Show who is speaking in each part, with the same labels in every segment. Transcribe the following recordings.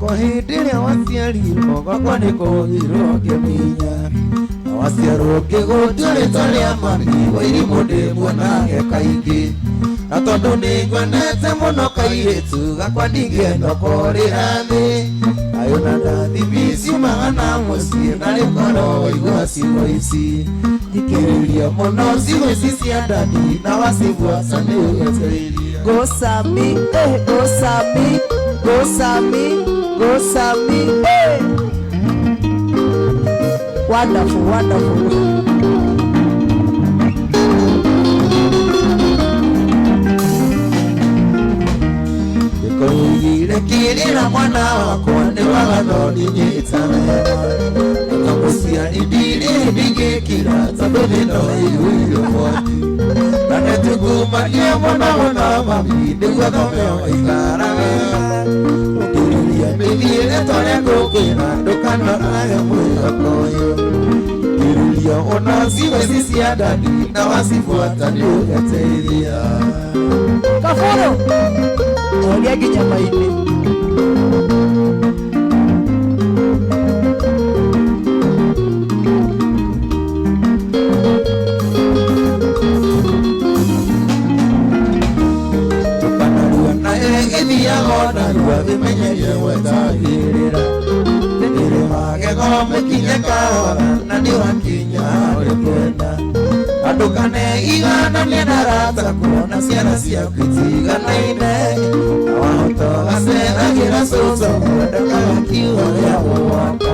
Speaker 1: kwa hidile wasialiro kwa niko iroke minya wasiaroke gotule tole amani wairi mode mwana kaigi atondo ningwenete muno kairetu gakwa ndigendo korirani ayona ndathibisi magana mucie nari koro igwasi moisi dikiriria muno siwezi cia ndani na wasivwa sane ugeteria
Speaker 2: Go Sammy, go Sammy, go Sammy, go Sammy, hey. Wonderful, wonderful.
Speaker 1: Koyire kirira mwana wako ni wagano ninyitane Kamusia idiri ndigekira tabedino iyo mwati Nane tukumalie mwana mami Niguadameo ikarawe Ukiriria midire tole kukira Dukana aya mwega koyo Ukiriria ona siwe sisi adani Na wasifuata ni ugeteria
Speaker 2: Kaforo Olia kinyama ini
Speaker 1: Tukanarua na egithia gona Rua vimenye wetagirira Nire wage gome kinye kahora Na niwa kinya wekenda Adukane igana nena rata Kuona siana siya kutigana ine Awahoto asena gira soso Wadaka kiwa ya wawaka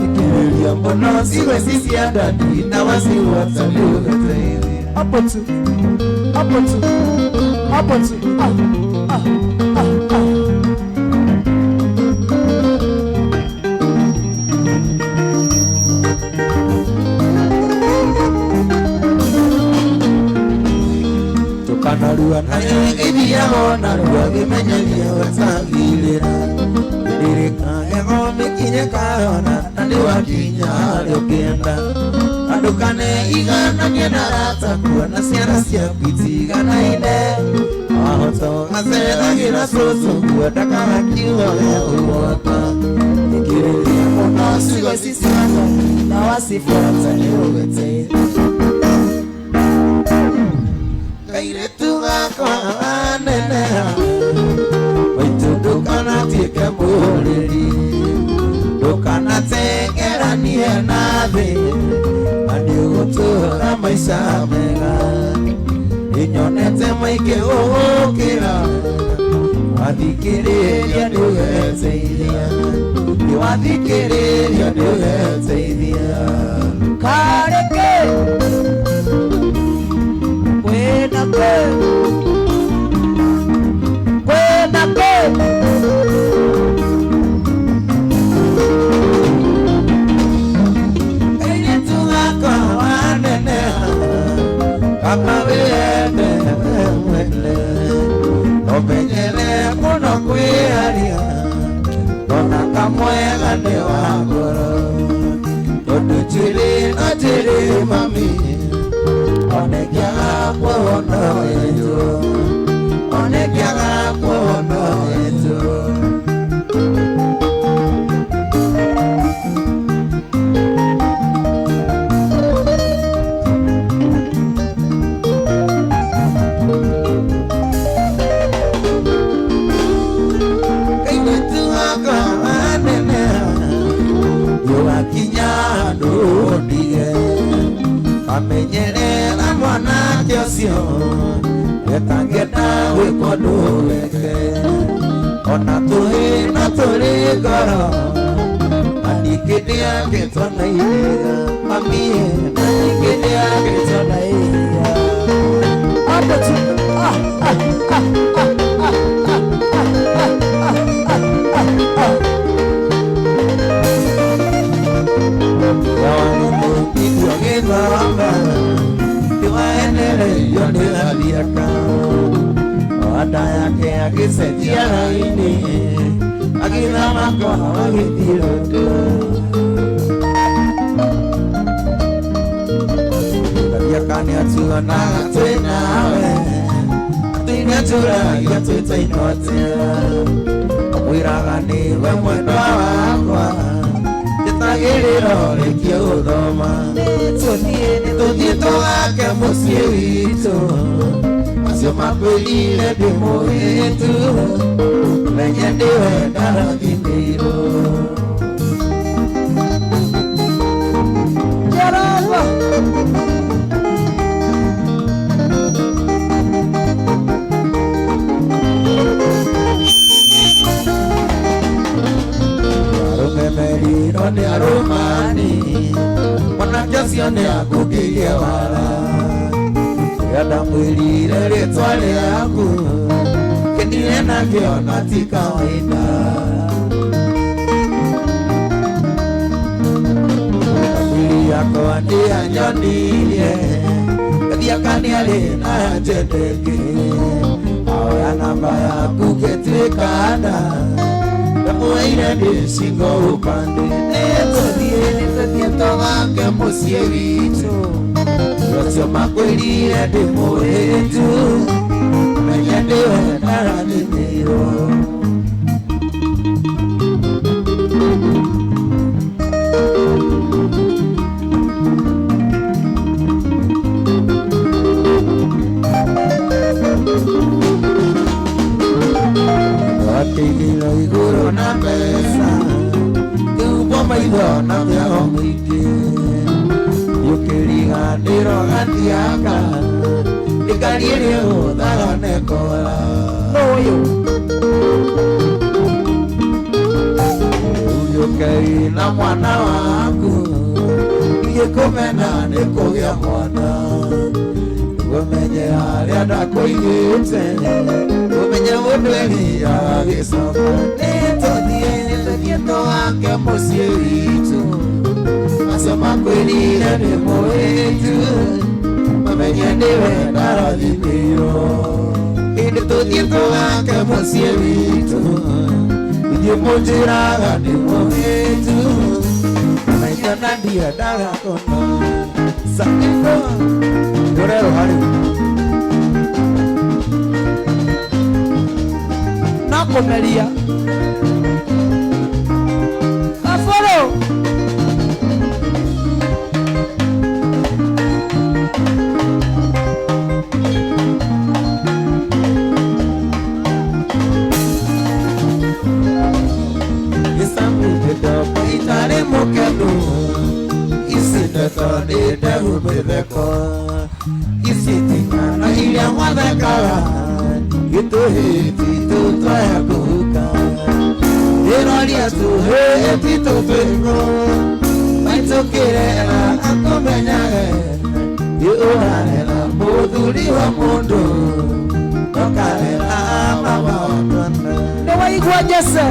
Speaker 1: Ikiriria mbono siwe sisi adani Na wasi wataliuga taili
Speaker 2: Hapo tu
Speaker 1: Tukanarua na egithia gona Rua vimenyeria wetagirira Nire kage gome kinye kahona Na niwa kinya rukenda Adukane igana niena rata Kuona siana siya kutigana ine Awahoto asena gira soso Kuwadaka hakiwa ya uwaka Ikiriria muna siwe sisi waka Na wasifuata ni uwete Kairetu gakwa aneneha Waitu dukana tieke muriri Dukana tengeranie nathi Andi ugutura maisha mega Inyonete maike ugukira Wathikiriria ni ugeteithia Wathikiriria ni ugeteithia
Speaker 2: Kareke Kwena
Speaker 1: Kairetu gakwa waneneha Kama wende mwele Omenyere muno kwiharia Kona kamwega ni wagoro Tondu chiri na chiri mami Onekiaga kuona wetu Onekiaga kuona wetu Kairetu gakwa aneneha Yugakinya ndudige Amenyerera mwana kiosio Etangenda wikondo weke Ona tuhi na turi goro Andikidia kitona ihiga Mamie Andikidia kitona ihiga
Speaker 2: Hapo tu
Speaker 1: Yawani mukidu ageza wamba Kiwaenere yonde aliaka Wada yake akisejia raini Agina makona wagitiroka Kani atua na tuinawe Tuina tura ya tuita inotea wiragani we mwendwa wakwa Gitagiriro rekio uthoma Tuthie tugake muciĩ witũ Macio makwĩrire ndĩ mũhĩtu Menye ndĩwe ndarathimĩirwo Jehova Arumemeriro nĩ arũmani Mwanake ũcio nĩ akũngĩire wara Yada mwĩrire rĩtwa rĩaku Kenire nakĩona ti kawaida Mwĩri yakwa ndĩanyonirie Gathia kaniarĩ na njendeke Aoya namba yaku gĩtuĩkana Ndamuoire ndĩ cingo upande Nĩtũthiĩ tũgake mũciĩ witũ Acio makwĩrire ndĩ mũhĩtu Menye ndĩwe ndarathimĩirwo Watigiro igũrũ na mbeca Kiumbwo maitho na mĩago mĩingĩ Yũkĩriganĩro gatiaka Ndikari ĩrĩa hũthaga nekora Yũkĩri na mwana waku Igĩkũmena nĩ kũgĩa mwana Ũmenye harĩa ndakũigĩte Ũmenye mũndũ ĩrĩa gĩcoka Nĩtũthiĩ tũgake mũciĩ witũ Acio makwĩrire ndĩ mũhĩtu Mamenye ndĩwe ndarathimĩirwo Hĩndĩ tũthiĩ tũgake mũciĩ witũ Ithuĩ mũnjĩraga ndĩ mũhĩtu Mamenye na ndiendaga kũna Sakĩndo Ndũrero harĩ Nakũmeria Gaboro Itarĩ mũkenu Ici ndeto nĩ ndegũ mĩtheko Ici ting'ano iria mwathekaga Gĩtũhĩti tũtwaya kũhuka Ndĩroria tũhĩti tũtwĩko Maitũkĩrera akũmenyage Gĩũrarera mũthuri wa mũndũ Ndokarera mama wa twana Nĩwaigua Jese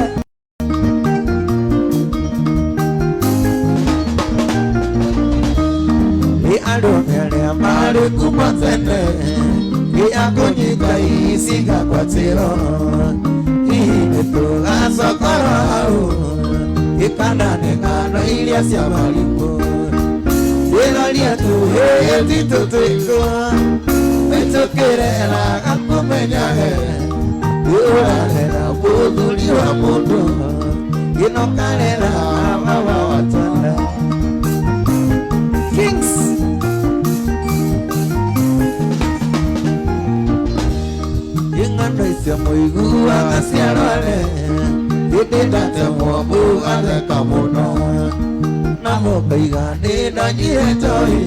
Speaker 1: Andũ arĩa marĩ kuma tene Gĩakũnyita iciga gwatĩro Hihi nĩtũgacokora hau Gĩkandane ng'ano iria cia marigũ Ndĩroria tũhĩti tũtwĩko Maitũkĩrera gakũmenyage Gĩũrarera mũthuri wa mũndũ Gĩnokarera mama wa twana Kings Ing'ano icio mũiguaga ciarore Hĩndĩ ndatemwo mũgatheka mũno Na mũkaiga nĩ ndanyire njohi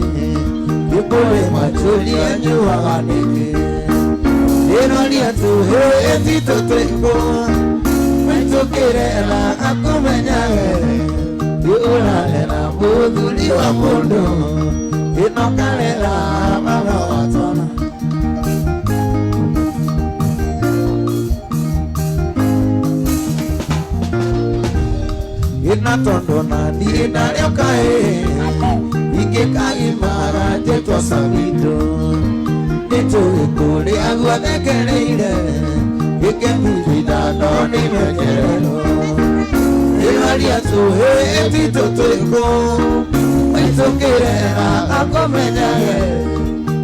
Speaker 1: Gĩkũrĩ machuria nyuaga nĩngĩ Ndĩroria tũhĩti tũtwĩko Maitũkĩrera akũmenyage Gĩũrarera mũthuri wa mũndũ Gĩnokarera mama wa twana Ina tondo na ndiĩ ndarĩoka Ingĩkagimara njĩtwo Sabido Nĩtũĩ kũrĩa guothekereire Gĩkĩhuthitha no nĩmenyerero Ndĩroria tũhĩti tũtwĩko Maitũkĩrera akũmenyage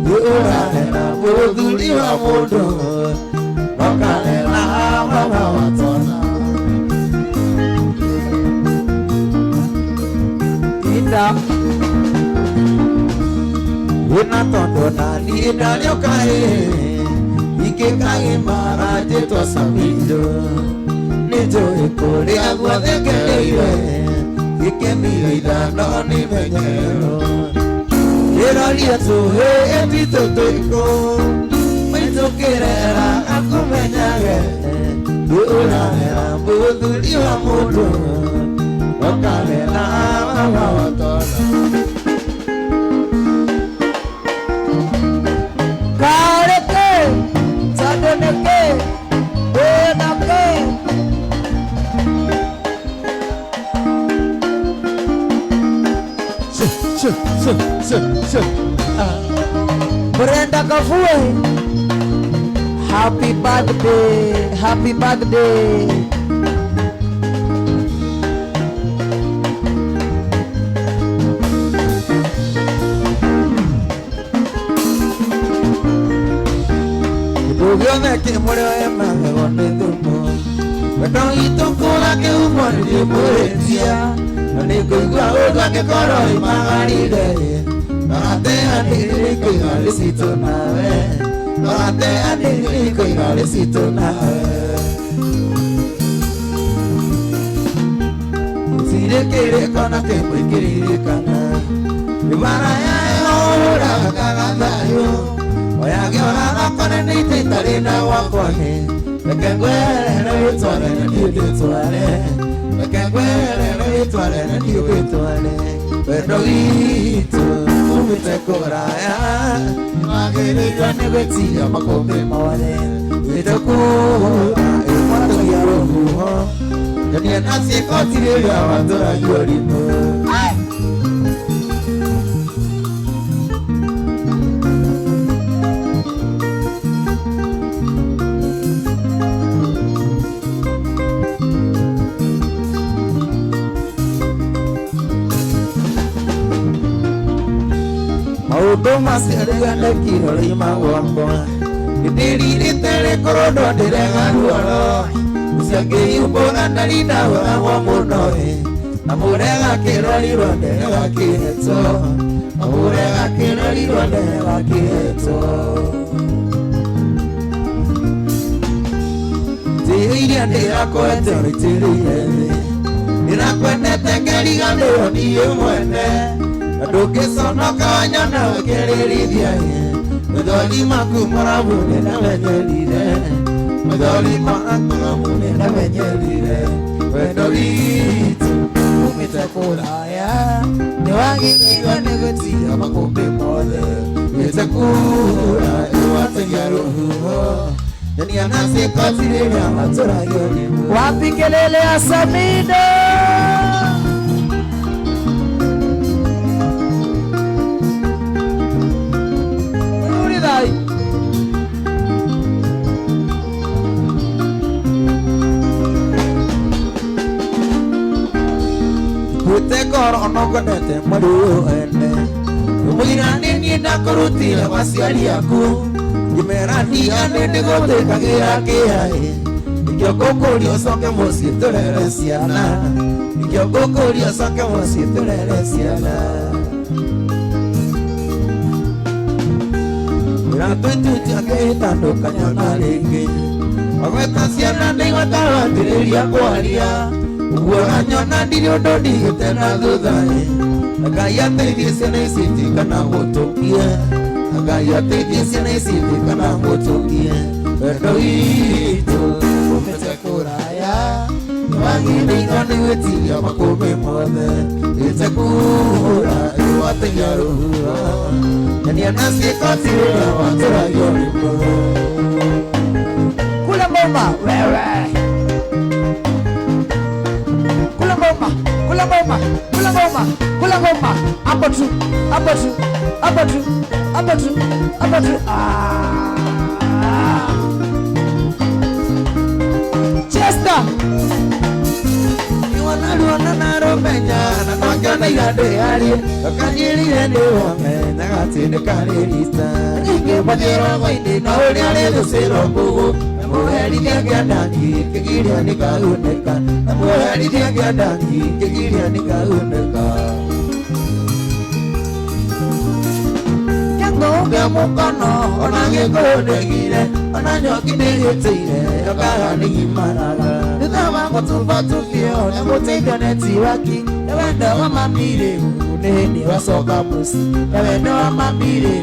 Speaker 1: Gĩũrarera mũthuri wa mũndũ Ndokarera mama wa twana wina tondo na ni dalio kae ike kae mara te to sabido nijo ekore agua de keleire ike mi ida no ni menyero era lia tu he evito toiko me toquera aku menyage dura era buduri wa mudu okale na awatona kareke sadoneke benake Brenda Kafue, happy birthday, happy birthday. Yo me que muero en más de donde dumo, pero y toco la que humo de poesía, no le coigo a que coro y magaride. No te anirico y galecito nave. No te anirico y galecito nave. Si le quiere con la que muy quiere ganar, y para allá ahora cagando yo. Voy a que ahora no con el nito y tarina guapoje. Me que huele no y tuale no y tuale. Me que huele no y tuale no y tuale. Pero me te coraya, magere yo negoti ya makombe mawale, me te cora e cuando ya lo hubo, ya ni nace cotire ya mandora yorino. Toma seria le kiro le mawambo Diri tere korodo dire garuolo Usiake yubona narina wa munoe Amurega kiro liro dere kieto Amurega kiro liro dere kieto Tiri andira koeteri tiri yele Ina kwene tekeri gandeo ni yemwene Adoke sono kanya na wekereri diaye Medoli makumara mune na wenyelire Medoli makumara mune na wenyelire Medoli tu umite kuraya Niwangi kiwa negoti ya makumbi mole Mite kura iwate nyaruhuho Yani anase kotire ya matura yoni Wapi kelele Asamido Kute koro no konete maru ene Umirani ni nakuruti la wasiari yaku Imerani ane negote kagira kiae Ikyo kokorio soke mosi turere siana Ikyo kokorio soke mosi turere siana Tuituti akehitando kanyana lenge Agweta siana nengota watireria kwaria Uwa nyona ndiyo dodi tena dudhae Agaya teidie siana isiti kana motokie Agaya teidie siana isiti kana motokie Pero ito umete kuraya Niwangini ngoni weti ya makume mode Ite kura iwate nyaruhua Yani anasi kotire ya watura yoripo Kula bomba, wewe Kula bomba, kula bomba, kula bomba, kula bomba Abatu, abatu, abatu, abatu, abatu Chester Iwana naro benya na kwakana yade ali Kakanyiri yende wame na gatine karirista Nige badero wainde na uli ale dosero bugu Namuheri diagia nani kigiria nikauneka Namuheri diagia nani kigiria nikauneka Ngũnge mũkono ona gĩkũndegire ona nyoki nĩgĩtĩire yokaga nĩgimaraga thutha wa gũtubotubio nĩ gũteithio nĩ tiwaki nĩ wendo wa mamire nĩ hĩndĩ wacoka mũciĩ nĩ wendo wa mamire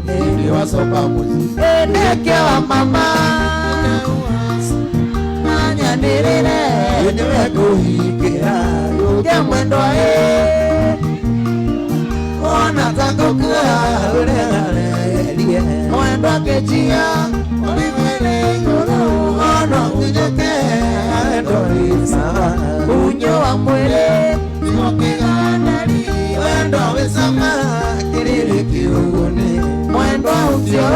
Speaker 1: nĩ hĩndĩ wacoka mũciĩ nĩkĩo wa mama nanyanĩrĩre nĩwe kũhingĩra yũke mwendwa ona takũkua ũregarerie mwendwa kĩjia ũrĩmere igũrũ ona ũnyoke wendo wĩcama unyo wa mwĩrĩ tĩgũkĩgandari wendo wĩcama kĩrĩrĩ kĩũgũnĩ mwendwa ũtio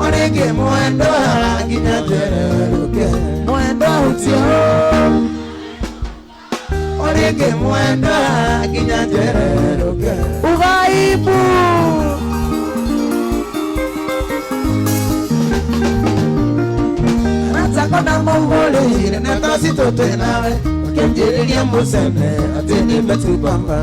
Speaker 1: orĩngĩ mwendwa nginya njererũke mwendwa ũtio orĩngĩ mwendwa nginya njererũke ugaibu natakona maugũrĩire netacitũtwe nawe ũkĩnjĩrĩria mũcene atĩ nĩmetũkwamba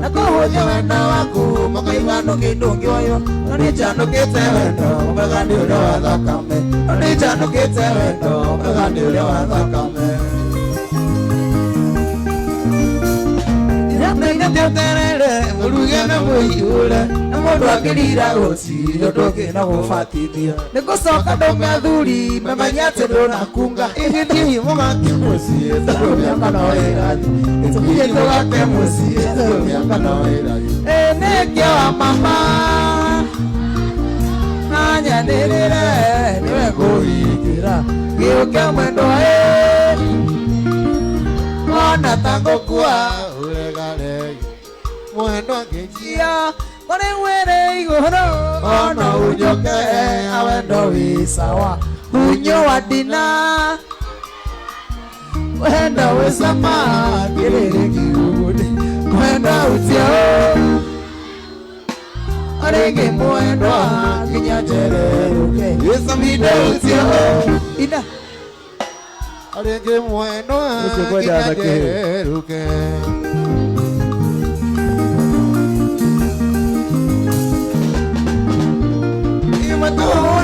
Speaker 1: na kũhũthia wendo waku mũkaigua ndũngĩndũngĩoyo no nĩnjanũkĩte wendo mwega nĩ ũrĩa wa thakame no nĩnjanũkĩte wendo mwega nĩ ũrĩa wa thakame terere mũruge na mũihũre na mũndũ akĩrira gũcirio ndũngĩna gũbatithio nĩ gũcoka ndũmethuri memenya atĩ ndũnakunga igĩthiĩ mũgake mũciĩ tondũ mĩaka no ĩrathi gĩtũthiĩ tũgake mũciĩ tondũ mĩaka no ĩrathi nĩkĩo wa mama nanyanĩrĩre nĩwe kũhingĩra gĩũke mwendwa ona tangũkua mwendwa kĩjia kũrĩ mwĩrĩ igũrũ ona unyoke awendo wĩ sawa unyo wa ndina wendo wĩ cama kĩrĩrĩ kiugũnĩ mwendwa ũtio orĩngĩ mwendwa nginya njererũke gĩcaminde ũtio ina orĩngĩ mwendwa nginya njererũke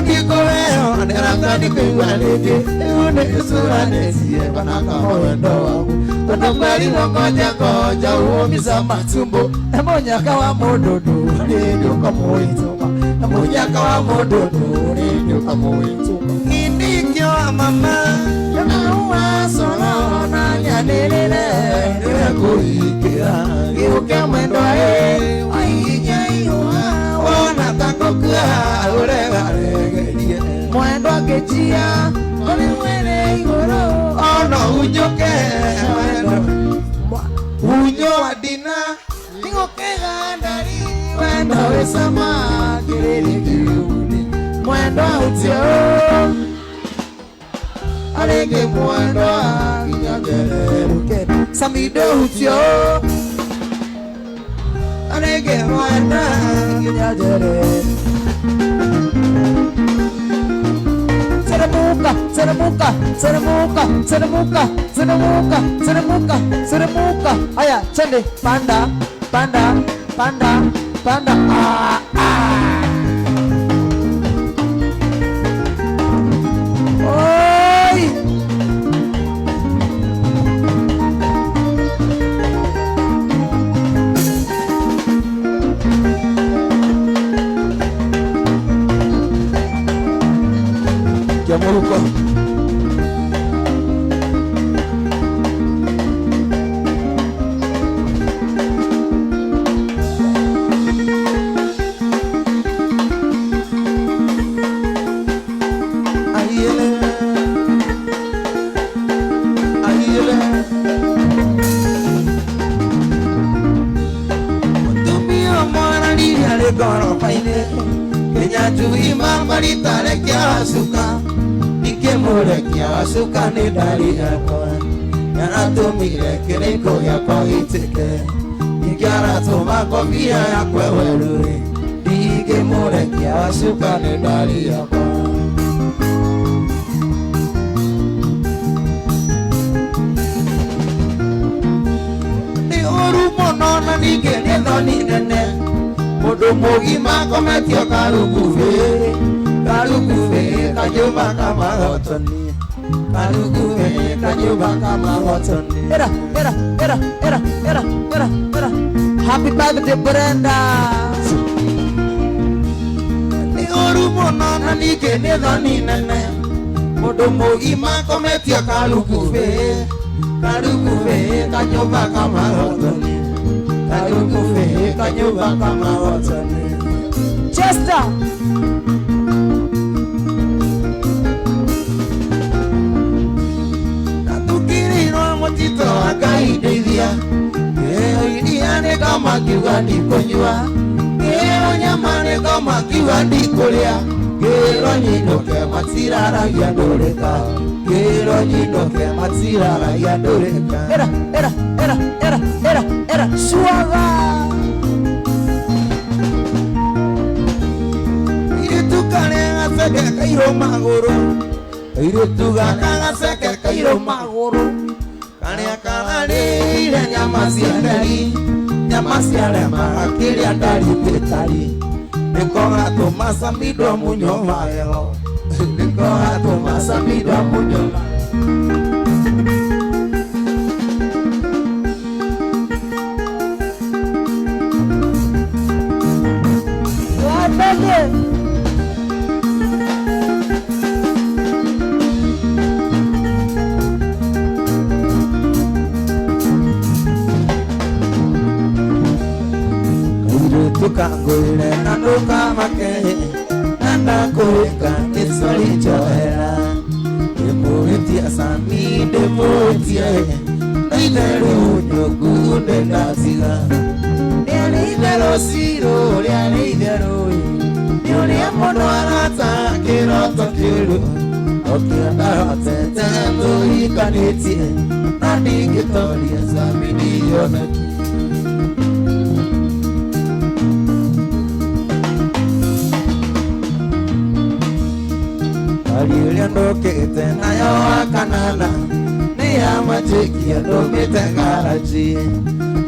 Speaker 1: Nikoleo, nderanga nikuiwanete, eune isuwanesie, banaka mwendo wangu. Toto kweli ngoja uomisa matumbo, emonyaka wa mododo, ndio kamuituma. Emonyaka wa mododo, ndio kamuituma. Indikyo mama, yamawa solo na nyanelele, ndio kuikira, geuke mwendo ona takũkua ũregaregerie mwendwa kĩjia kũrĩ mwĩrĩ igũrũ ona unyoke unyo wa ndina tigũkĩgandari wendo wĩ cama kĩrĩrĩ kiugũnĩ mwendwa ũtio arĩngĩ mwendwa nginya njererũke samido ũtio arĩngĩ mwendwa nginya njererũke Seremuka, seremuka, seremuka, seremuka, seremuka, seremuka, seremuka. Aya, chende, panda, panda, panda, panda. Ah, ah. Oi. Jamuruko. Goro paine kenya tui mambari tare kya suka nike more kya suka ne dari akwa yana to mire kene ko ya ko iteke nikara to ma ko bia ya kwewerure nike more kya suka ne dari akwa ni oru monona nike ne doni nene Mundu mugima kometio karuguve kanyumba kama hotoni karuguve kanyumba kama hotoni.
Speaker 2: Era. Happy birthday Brenda.
Speaker 1: Ni orumono na nikene dhani nene. Mundu mugima kometio karuguve kanyumba kama hotoni karuguve kanyumba kama hotoni.
Speaker 2: Chester.
Speaker 1: Tito akaideithia iria nĩ kama kiuga ndikũnyua nyama nĩ kama kiuga ndikũrĩa kĩro nyinũke matiraragia ndũrĩka kĩro nyinũke matiraragia ndũrĩka.
Speaker 2: Era suaga
Speaker 1: iretu karĩa gaceke kairũ magũrũ iretu gaka gaceke kairũ magũrũ karĩa kararĩire nyama cia rema kĩrĩa ndari gĩtari nĩko gatũma Samido mũnyo mayo nĩko gatũma Samido mũnyo tukangwire na ndukamake na ndakwĩka nĩcorijohera ndĩmũhĩtia Sami ndĩmũhĩtie na itherũ nyũngu ndĩndatiga rĩarĩ itherũ cirũ rĩarĩ itherũ nĩũrĩa mũndũ arata kĩroto kĩũru ũkĩenda hotete tũhikanĩtie na ndingĩtoria Sami ndioneki. Aliulia ndokete nayo wakanana nĩyamajikia ndũmĩte garaji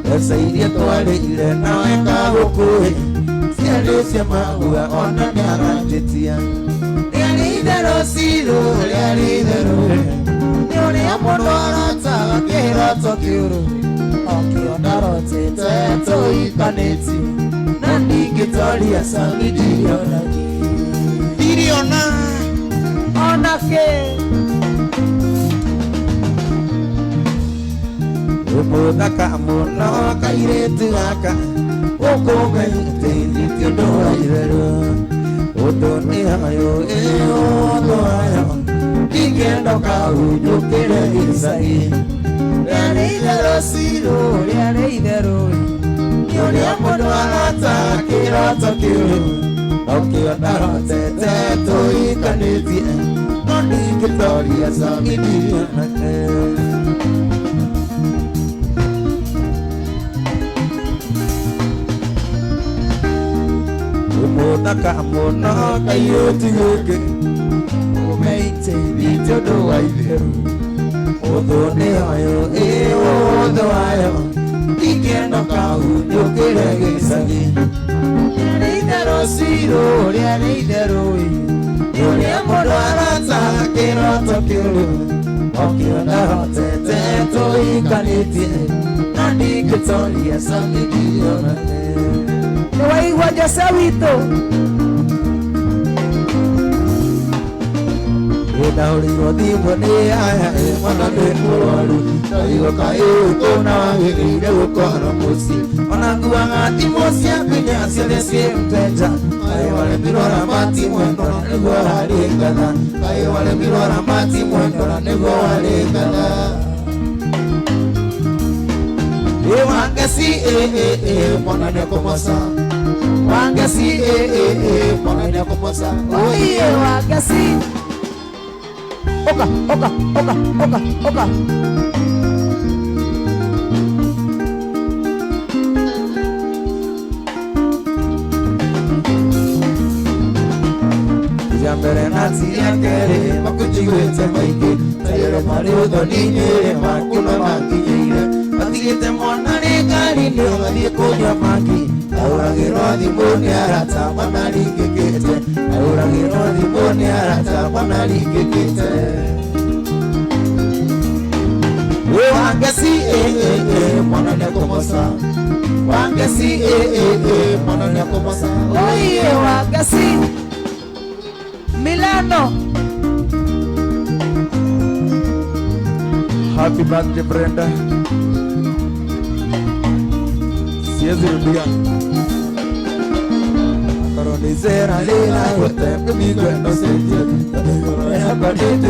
Speaker 1: mbeca iria twarĩire nawe kagũkũĩ ciarĩ cia mahua ona nĩaranjĩtia rĩarĩ itherũ cirũ rĩarĩ itherũ nĩũrĩa mũndũ arataga kĩroto kĩũru okĩona rotete tũhikanĩtie na ndingĩtoria Sami ndiriona onake ũmũthaka mũno kairĩtu gaka ũkũmeithĩtie ũndũ wa itherũ ũndũ nĩ hayo ũndũ hayo ingĩenda kahunyũkĩre gĩcagi rĩarĩ itherũ cirũ rĩarĩ itherũ nĩũrĩa mũndũ arataga kĩroto kĩũru ũkĩona hotete tũhikanĩtie no ndingĩtoria Sami ndionake. Ũmũthaka mũno kairĩtu gĩkĩ ũmeithĩtie ũndũ wa itherũ ũthũ nĩ hayo ũthũ hayo ingĩenda kahunyũkĩre gĩcagi rĩarĩ itherũ cirũ rĩarĩ itherũ nĩũrĩa mũndũ arataga kĩroto kĩũru okĩona hotete tũhikanĩtie na ndingĩtoria Sami ndionake.
Speaker 2: Nĩwaigua Jose witũ
Speaker 1: ndaũrĩirwo thimũ nĩ aya mwana nĩ mũrwaru ndaigũka ũkũna wagĩrĩire gũkorwo mũciĩ ona nguaga thimũ cia mbinya ciothe ciĩ mteja kaĩ waremirwo ramati mwendo na nĩguo harĩ ngatha kaĩ waremirwo ramati mwendo na nĩguo harĩ ngatha wangeci mwana nĩekũmoca wangeci mwana nĩekũmoca
Speaker 2: oiye wangeci oka
Speaker 1: mbere na cia kerĩ makũnjiguĩte maingĩ tayĩro marĩ ũthoni-inĩ maku no makinyĩire matigĩte mwana rĩngari Nani ni wadi kunya maki Aura girodi boni arata Manali kekete Aura girodi boni arata Manali kekete Wangasi mwana nyakomosa Wangasi mwana nyakomosa
Speaker 2: Oye wangasi Milano.
Speaker 1: Happy birthday Brenda. Siwezi rudia. Karoni zera lila yote migwendo sije. Hapa tete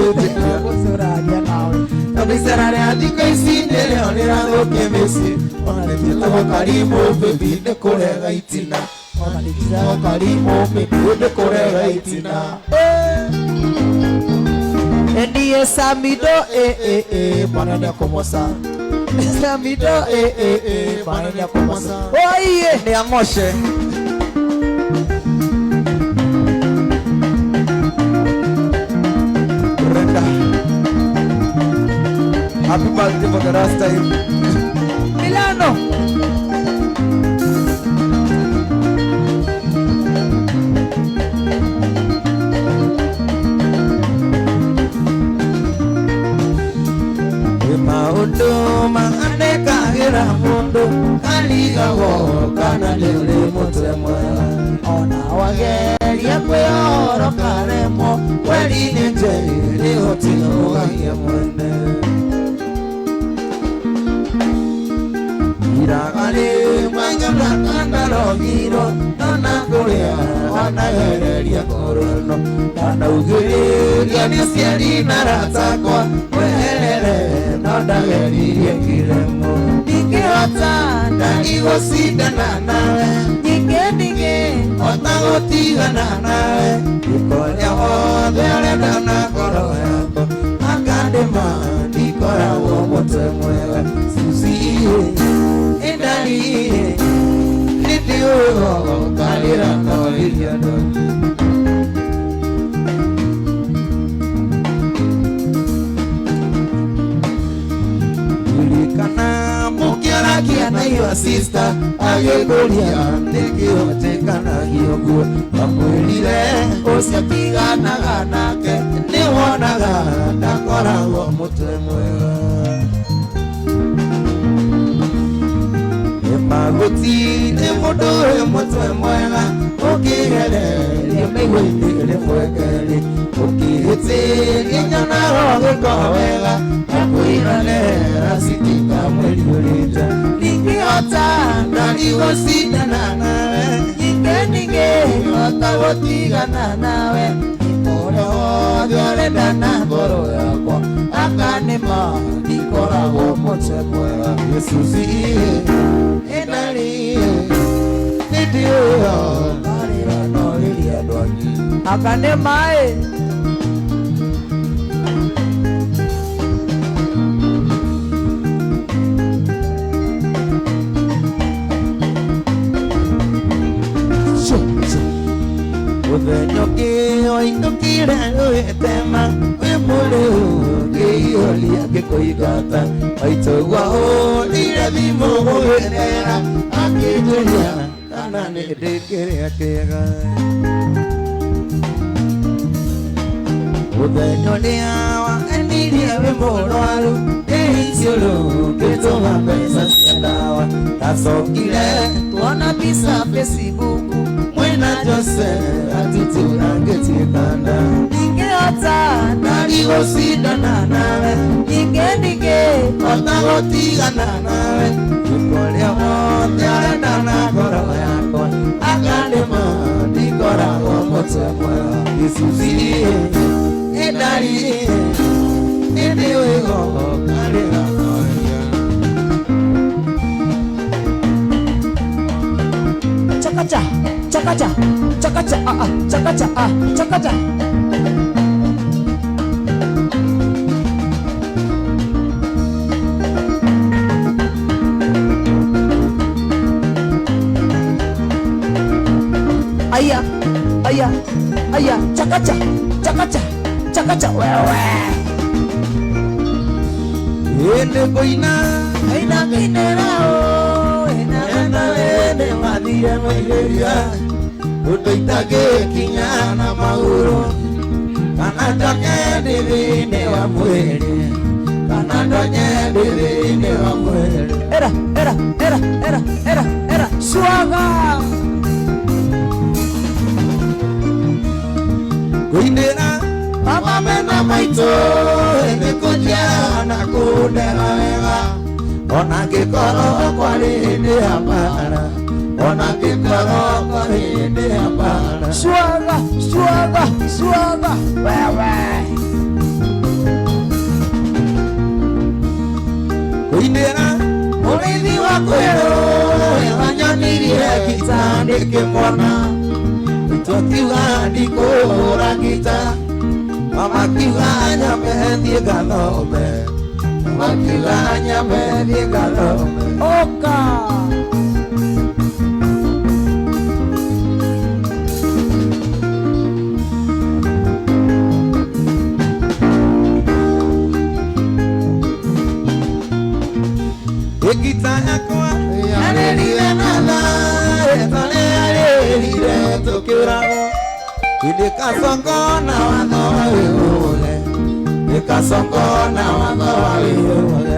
Speaker 1: kusuradia nawe. Kabisa na adiko isinde leo nirago kemesi. Ona nitwa karimu baby dekorega itina. Ona nitwa karimu baby dekorega itina.
Speaker 2: Ndiye Samido
Speaker 1: Bwana ni akomosa
Speaker 2: Samido
Speaker 1: Bwana ni akomosa
Speaker 2: Oye
Speaker 1: ni angoshe Brenda Happy birthday for the last time
Speaker 2: Milano.
Speaker 1: Maundo mangane kahira mundo Kaliga wo kana lele mutemwe Ona wageria kweoro karemo Weli nje hotino waye mwende Iragale mwangala kandalo giro Nona kurea wana hereria korono Nana ugeria nisiari naratakwa Wehelele Nada heririe kiremo
Speaker 2: Nikiota
Speaker 1: Nanigo sidana nawe
Speaker 2: Nige
Speaker 1: Otagotigana nawe Ikolia hodele dana koro yako Akadema nikora womote mwewe Susiye Indaliye Nitiyo kalira kawiria doki Kana mukiara kiana hiyo sister ayekolia nikio tekana hiyo kuwe amwelile usiatiganaga nake niwonaga ndakoragwo mutwe mwega emagutire mundu mutwe mwega ukigereria mĩigua-inĩ mwekeri ukihĩtĩria nyonaro gĩko wega Akuiranera sitika mweli ulita Nikiota ndaligo sidana nawe Nige otagotigana nawe Nikore hodhe orenda na ngoro yakwa Akanema ndikoragwo mutwe mwega Yesusi Indaliye Nitiyo Karira no lilia dwani
Speaker 2: Akanema
Speaker 1: Uvenyo kio indukire uitema Wemuleu kiiolia kikoigata Aitogwa olire thimo uenera Akitulia kana nidikire akiga Uvenyo liawa enirie wemulwaru Eisiolo kituma pesa cia dawa Tasokile tuona pisa Facebook Mwena Jose atitura getikana
Speaker 2: Nikiota
Speaker 1: Naligo sidana nawe
Speaker 2: Nige
Speaker 1: Otagotigana nawe Ukolia wote arenda na koro yako Akanema ndikoragwo mutwe mwega Yesusi Indaliye Indiwigo karira noria
Speaker 2: Chakacha Chakacha Chakacha Chakacha Chakacha Aya Chakacha Chakacha Chakacha wewe
Speaker 1: Ende boina
Speaker 2: Aina kinera
Speaker 1: na wene mathire maigeria utoitage kinyana maguru kana ndonye ndithini wa mwiri kana ndonye ndithini wa mwiri
Speaker 2: era swaga
Speaker 1: kuindira mama mena maito nikujana kundega wega ona ngikoro kwari hindi hapana ona ngikoro kwari hindi hapana
Speaker 2: swaga wewe
Speaker 1: kuindira urithi wa kweru wanyonirie kitandi kimwana itokiuga ndikũhũra ngita mama kiuga nyambe thiĩ ngathome mama kiuga nyambe thiĩ ngathome
Speaker 2: oka
Speaker 1: ngita yakwa yarĩrire na thaĩ tũrĩ yarĩrire tũkĩũragwo ndikasongona watho wa wĩhũge ndikasongona watho wa wĩhũge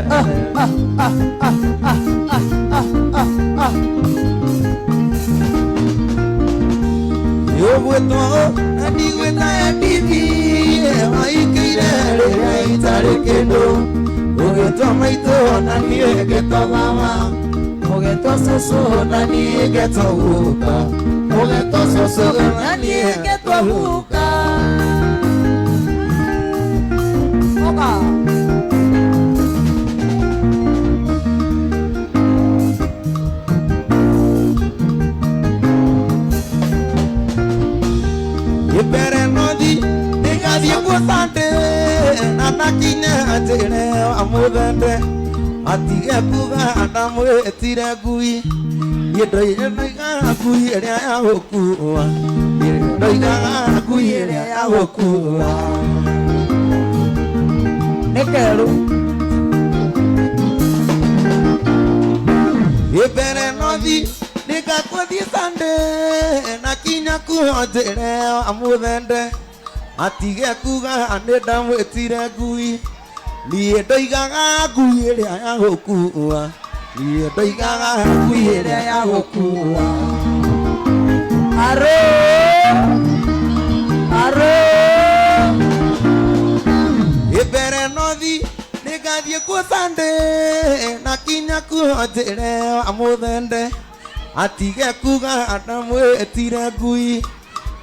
Speaker 1: yũgwĩtwo na ndigwĩtaya ndithi waikĩire rĩrĩa itarĩ kĩndũ ũgĩtwo maitũ na niĩ ngĩtwo mama ũgĩtwo cũcũ na niĩ ngĩtwo guka ũgĩtwo cũcũ na niĩ ngĩtwo guka
Speaker 2: oka
Speaker 1: ibere nothi ndigathiĩ gũtande na nakinya njĩre wa mũthende atige kuga ndamwĩtire ngui ndoigaga ngui ĩrĩa ya gũkua ndoigaga ngui ĩrĩa ya gũkua
Speaker 2: nĩ kerũ
Speaker 1: ibere nothi nĩngakũthiĩ sande nakinya kuo njĩre wa mũthende atige kuga nĩ ndamwĩtire ngui niĩ ndoigaga ngui ĩrĩa ya gũkua niĩ ndoigaga ngui ĩrĩa ya gũkua
Speaker 2: arĩ
Speaker 1: ibere nothi nĩngathiĩ kuo sande nakinya kuo njĩre wa mũthende atige kuga ndamwĩtire ngui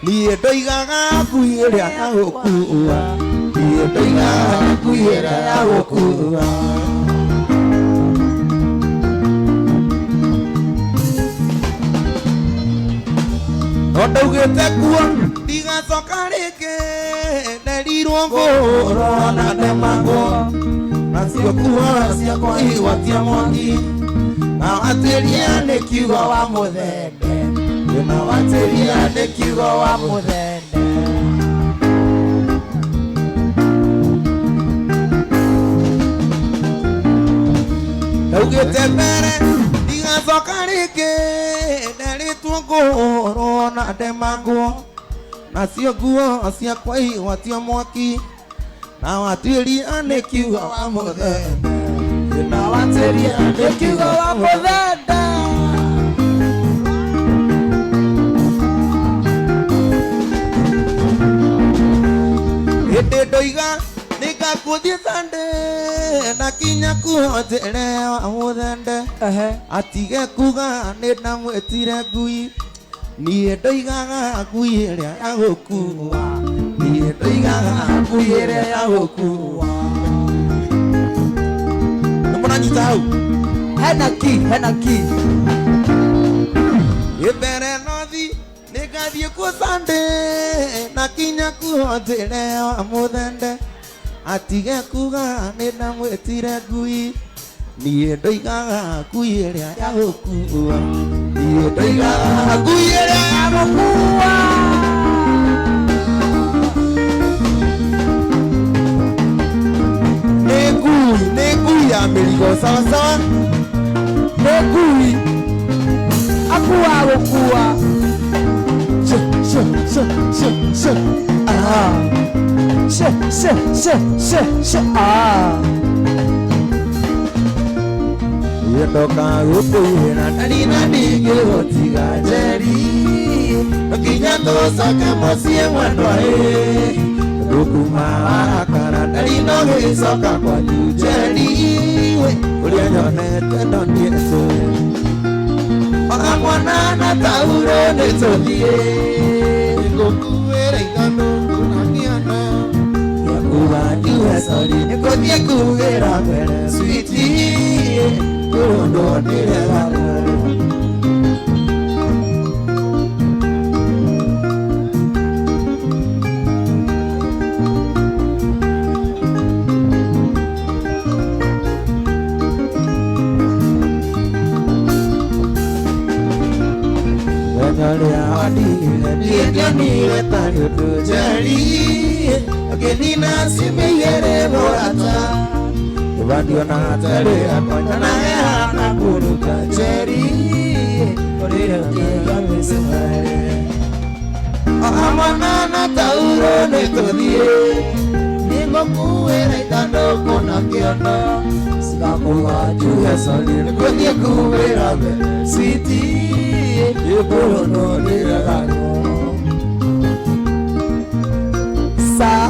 Speaker 1: niĩ ndoigaga ngui ĩrĩa ya gũkua niĩ ndoigaga ngui ĩrĩa ya gũkua ndaugĩte kuo ndigacoka rĩngĩ nderirwo ngũrwo na ndemagwo nacio kuo ciakwa igwatia mwaki na watĩria nĩ kiugo wa mũthende na watĩria nĩ kiugo wa mũthende ndaugĩte mbere ndigacoka rĩngĩ nderĩtwo ngũrwo na ndemagwo nacio nguo ciakwa igwatio mwaki na watĩria nĩ kiugo wa mũthende na watĩria nĩ kiugo wa mũthende hĩndĩ ndoiga nĩngakũthiĩ sande nakinya kuo njĩre wa mũthende atige kuga nĩ ndamwĩtire ngui niĩ ndoigaga ngui ĩrĩa ya gũkua niĩ ndoigaga ngui ĩrĩa ya gũkua nĩmũranyita hau
Speaker 2: hena ki
Speaker 1: ibere nothi nĩngathiĩ kuo sande nakinya kuo njĩre wa mũthende atige kuga nĩ ndamwĩtire ngui niĩ ndoigaga ngui ĩrĩa ya gũkua niĩ ndoigaga ngui ĩrĩa ya gũkua nĩ ngui ya mĩrigo sawa sawa
Speaker 2: nĩ ngui gũkua
Speaker 1: ndoka gũkwĩra ndarina ndingĩgũtiga njeri nginya tũcoke mũciĩ mwendwa rũkuma wakara ndarina ũgĩcoka kwanyu njeri ũrĩa nyonete ndoniĩtũ ona mwana na tauro nĩtũthiĩ ngũkuĩra ithandũkũ na kĩono gĩakuga njuge sori nĩngũthiĩ kugĩra mbere switi kũrũndwo ndĩregarũrũ Nyoria wadile ndiye tani tujari agenina simeyere borata Wadio na tare akonya na na kuruka jeri korira ya mesemare Amana na tauro netodie Ningo kuera itando kona kiono Sikamu wajua soli Kwenye kuera sweetie Yebolo no niragano
Speaker 2: Sa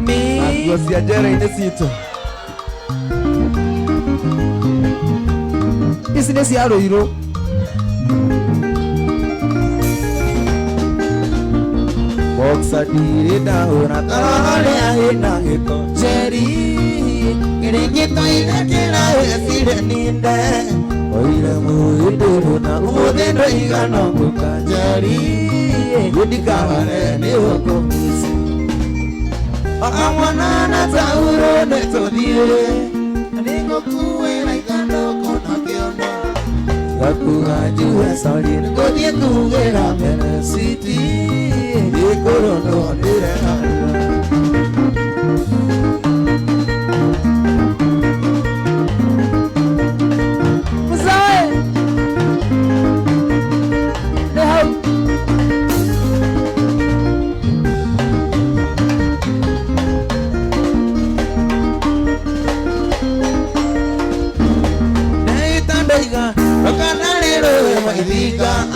Speaker 2: Mi
Speaker 1: Naguasia jere inesito
Speaker 2: Isi nesi aro iro
Speaker 1: Boxa dire da una tarare aina ito
Speaker 2: Jerry
Speaker 1: Kiringito ina kira esire ninde Oire muiduru na umudendo igano kukajari Yudikaware ni wakomisi Akamwana na tauro netodie Ningo kuwe na igano kona kiono Yakuga juwe soli Ngodie kugera mene siti Yekorono dire hana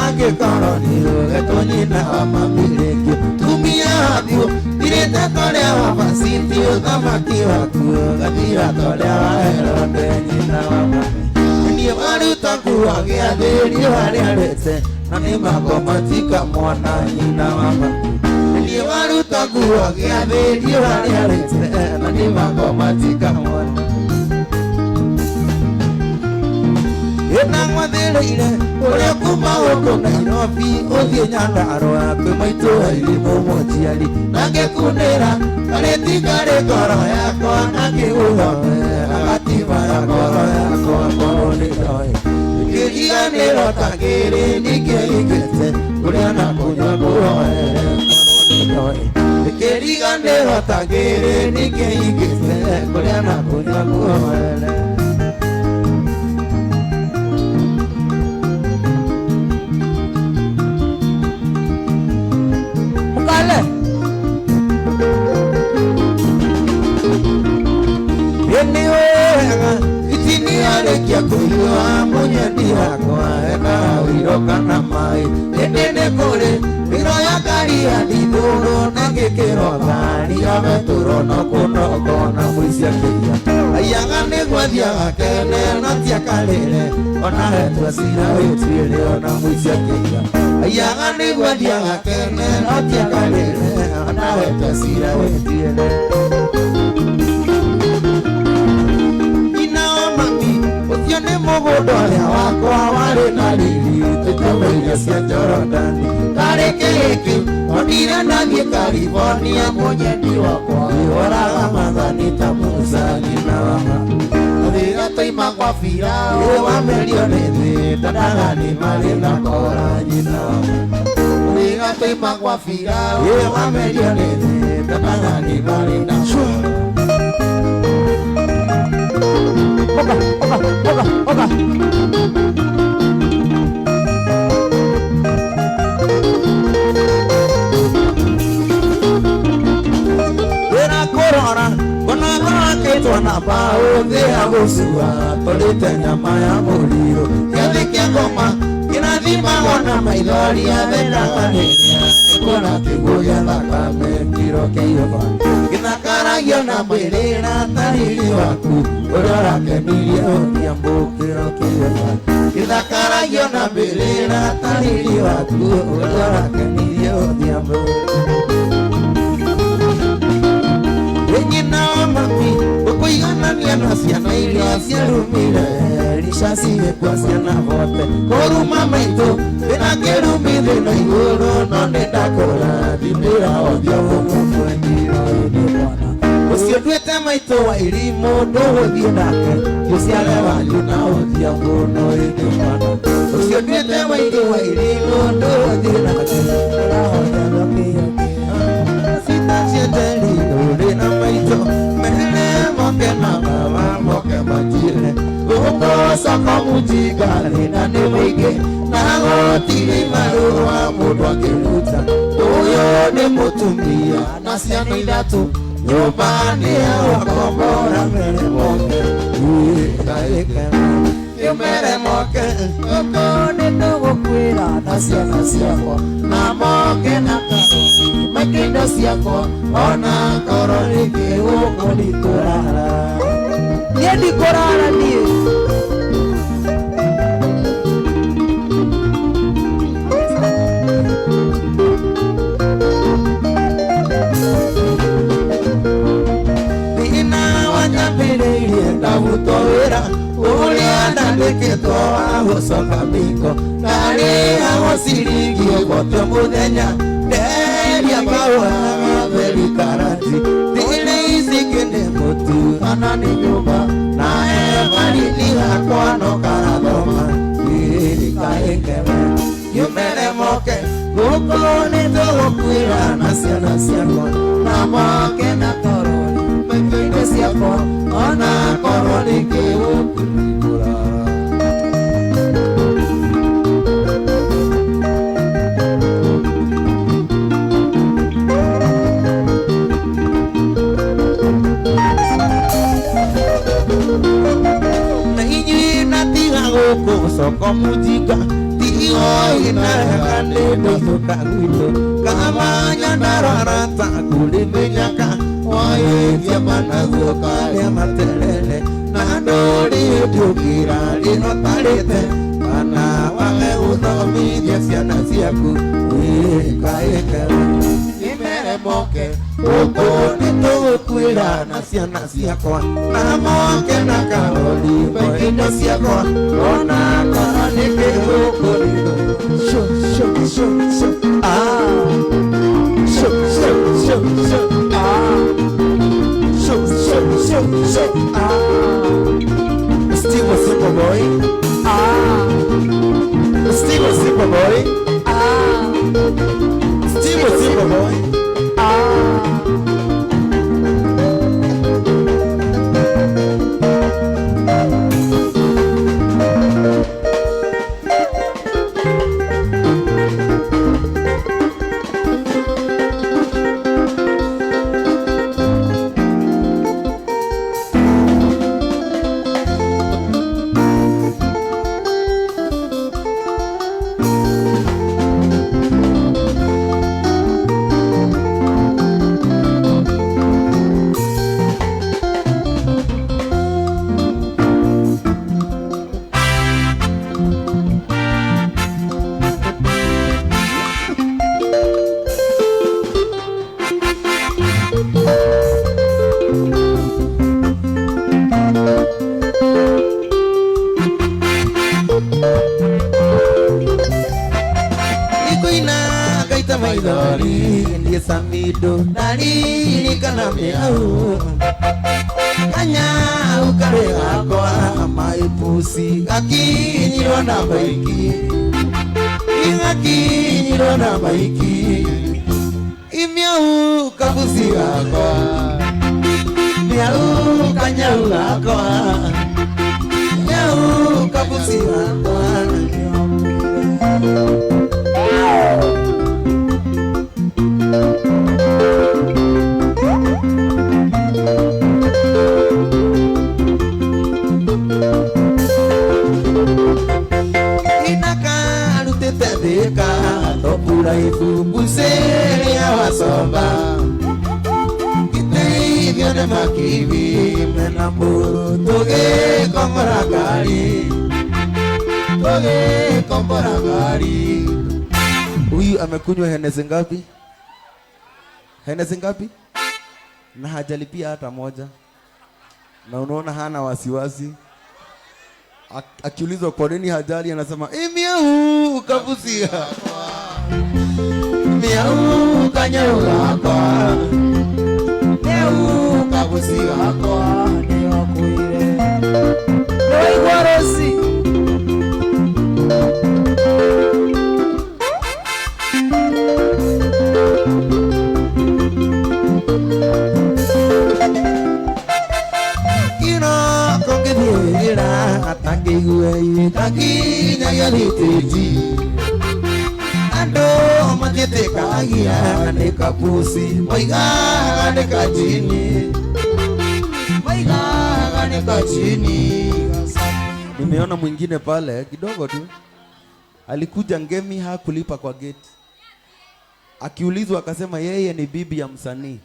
Speaker 1: Ake koroniro etonyina wa mamirekio tumia habio direta tolea wa fasitio tamaki wakuo gatira tolea wa eronde nyina wa mami Ndiye waruta kuwagia dheri wariarete Nani makomatika mwana nyina wa mami Ndiye waruta kuwagia dheri wariarete Nani makomatika mwana Enangwathĩrĩire ũrĩa kuma gũkũ Nairobi ũthiĩ Nyandarua kwĩ maitũ Airimu mũnjiari na ngĩkunĩra karĩtingarĩ ngoro yakwa na ngĩgũthome agatima ya ngoro yakwa ngoro nĩndoĩ ngĩriganĩro ta kĩrĩ ningĩigĩte kũrĩa na kũnyua ngũhoere ngoro nĩndoĩ ngĩriganĩro ta kĩrĩ ningĩigĩte kũrĩa na kũnyua ngũhoere Kia kuiwa munyeni wakwa ena wiroka na mai Nene kore wiro ya kari ya diduro na gĩkĩro thari ya meturo no kũnoko na mũicia kĩia Ayaga nĩgwathia gakene na tia karĩre ona hetwa cira wĩtuĩre ona mũicia kĩia Ayaga nĩgwathia gakene na tia karĩre ona hetwa cira wĩtuĩre Nĩ mũgũnda ũrĩa wakwa warĩ na riri tũtũmĩire cia Jorodani karĩ kĩrĩkĩ onire nathiĩ California mũnyeni wakwa wĩhoraga mathani ta Musa nyina wa mami Thĩra tũima kwa Firaũ wamerio nĩ thĩ ndandaga nĩ marĩ na kora nyina wa mami Thĩra tũima kwa Firaũ wamerio nĩ thĩ ndandaga nĩ marĩ na kora Oga Kora Kona wake twana bao Thea gusua Tolite nyama ya muliro Kiathi kia ngoma Kinathima wana maithori ya thenda maniria Kona kiguya thakame Kiro keiyoba Kinakaragio na mwirira Tariri waku Urora kenirie Odiambo Kiro keiyoba Kinakaragio na mwirira Tariri waku Urora kenirie Odiambo Nyina wa mami Ukuiganania na ciana iria ciarumire Ricacire kwa ciana vote Koruma maitũ Ndĩna kĩrumi thĩna igũrũ No nĩndakũra Thimĩra othio gũkũmwendiro Ĩnĩ mwana Ũcio nduĩte maitũ wa irimũ Ndũgũthiĩ nake Ũciare wanyu na ũthia mũno Ĩnĩ mwana Ũcio nduĩte maitũ wa irimũ Ndũgũthiĩ nake Ũrahota thokĩyo Cieteri uri na maito Mele moke na baba moke majire Uko soko mujiga lina nimege Na gotiri marua mudwa kiluta Uyo ni mutumia na siano idatu Nyumbani ya wakombora mele moke Kaike Yumere moke Uko ni ndugu kwira na siana siako Na moke na karo Makindo siako Ona kororiki uko ni korara Nye ni korara niye Nina wanyapire iye Ndavutowera Ulia ndandikitwo Ahusoka miko Nari awosirigi Gote muthenya Deria bawa Veri karati Dile isikinde mutu Anani nyumba Na evarili Hakoano karadoma Iri kaekewe Yumere moke Guko nito kuira Na siana siako Na moke na koroni Mekinde siako Ona koroni kiukulikura Soko mujika Tiyo inahakane Dosuka gwito Kama nyandararata Kulimenyaka Wae Tiamana zuka Liama telele Nandori Yudukira Lino talite Kana wame unomi Jesiana siaku Kaeke Nimere moke Uko nito kuira Na siana siakwa Na moke na karoli Bekindo siakwa Ona koronike uko nito Shoo, shoo, shoo, shoo Ah Shoo, shoo, shoo, shoo Ah Shoo, shoo, shoo, shoo Ah Steve Simple Boy Ah Steve Simple Boy Ah Steve Simple Boy Maidori Ndiye samido Dalili kana miau Kanya ukare gakwa Maipusi Gakinyiro na baiki Gakinyiro na baiki Imiau kabusi gakwa Miau kanyau gakwa Miau kabusi gakwa mene makibi mena mburu toge kombora gari. Huyu amekunywa Hennessy ngapi? Hennessy ngapi? Na hajalipia hata moja. Na unaona hana wasiwasi. Akiulizwa kwa nini hajali anasema miau kabusia. Miau kanyauka kwa. Miau kabusia kwa ni wakuire. Doi Gwarosi. Taki nyaya ditiji ando matete kagia ne kapusi maiga ne kajini Nimeona mwingine pale kidogo tu alikuja ngemi hakulipa kwa gate. Akiulizwa akasema yeye ni bibi ya msanii.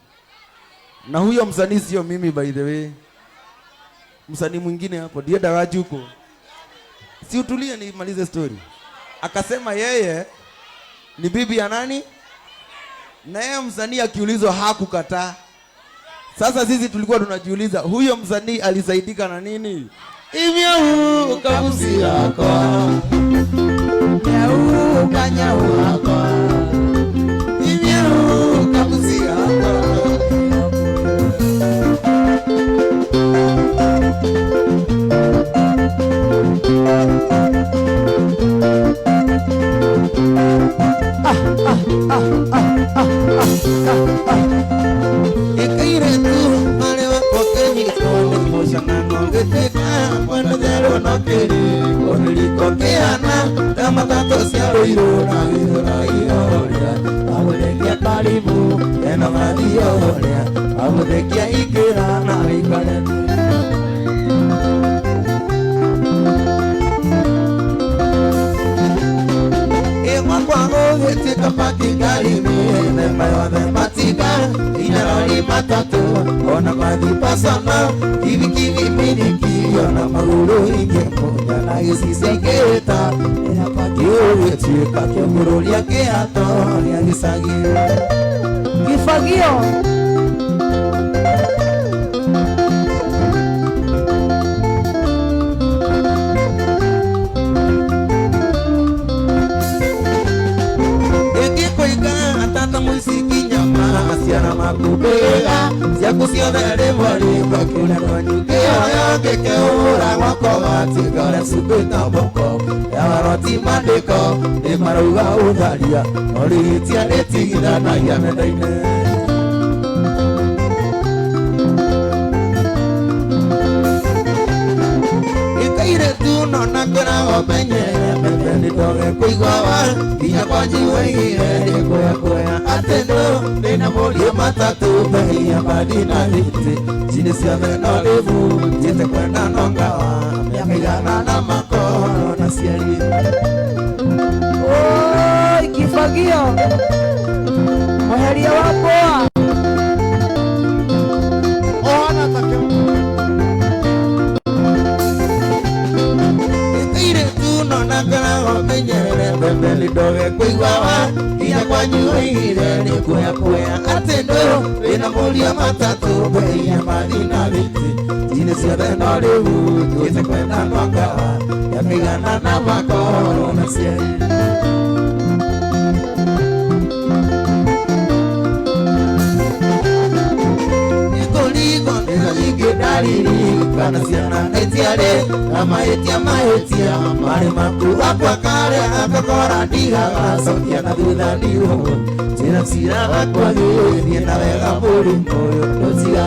Speaker 1: Na huyo msanii sio mimi by the way. Msanii mwingine hapo ndiye daraji huko. Si utulie nimalize story. Akasema yeye ni bibi ya nani? Na yeye msanii akiulizwa hakukataa. Sasa sisi tulikuwa tunajiuliza huyo msanii alisaidika na nini? Imiau kabusi yako. Miau kanyau yako. Imiau kabusi yako. Ona madipa sana kivi kivi miliki ona maguru ingeponya na isiseketa ina pakio yechika kemuruli yake ato ya gisagio gifagio Siana makubega Siakusio dere mwalimu Kule nwanyuke Oyo keke ura Wako wati Gare subita boko Yawaroti mandiko Imaruga udharia Ori itia netigida na yamedaine Ikaire tu nona kuna omenye Mbeni toge kuigwawa Kia kwa jiwe hire Koya koya atendo Nena molia matatu Behia badina liti Chini siya meno levu Jete kwenda nongawa Miakigana na makono na siari
Speaker 2: Oi kifagio Maheria wapoa
Speaker 1: Ona takeo Mbeli doge kuigwawa Kia kwa nyuhire ni kuya kuya atendo Vina mulia matatu Behia madina liti Chini siya meno levu Jete kwenda nongawa Miakigana na makono na siari Dalili kana siana etiare ama etia maetia mare maku apa kare akakora diga sokia na duda dio sira sira kwa gwe na vega muri moyo dosiga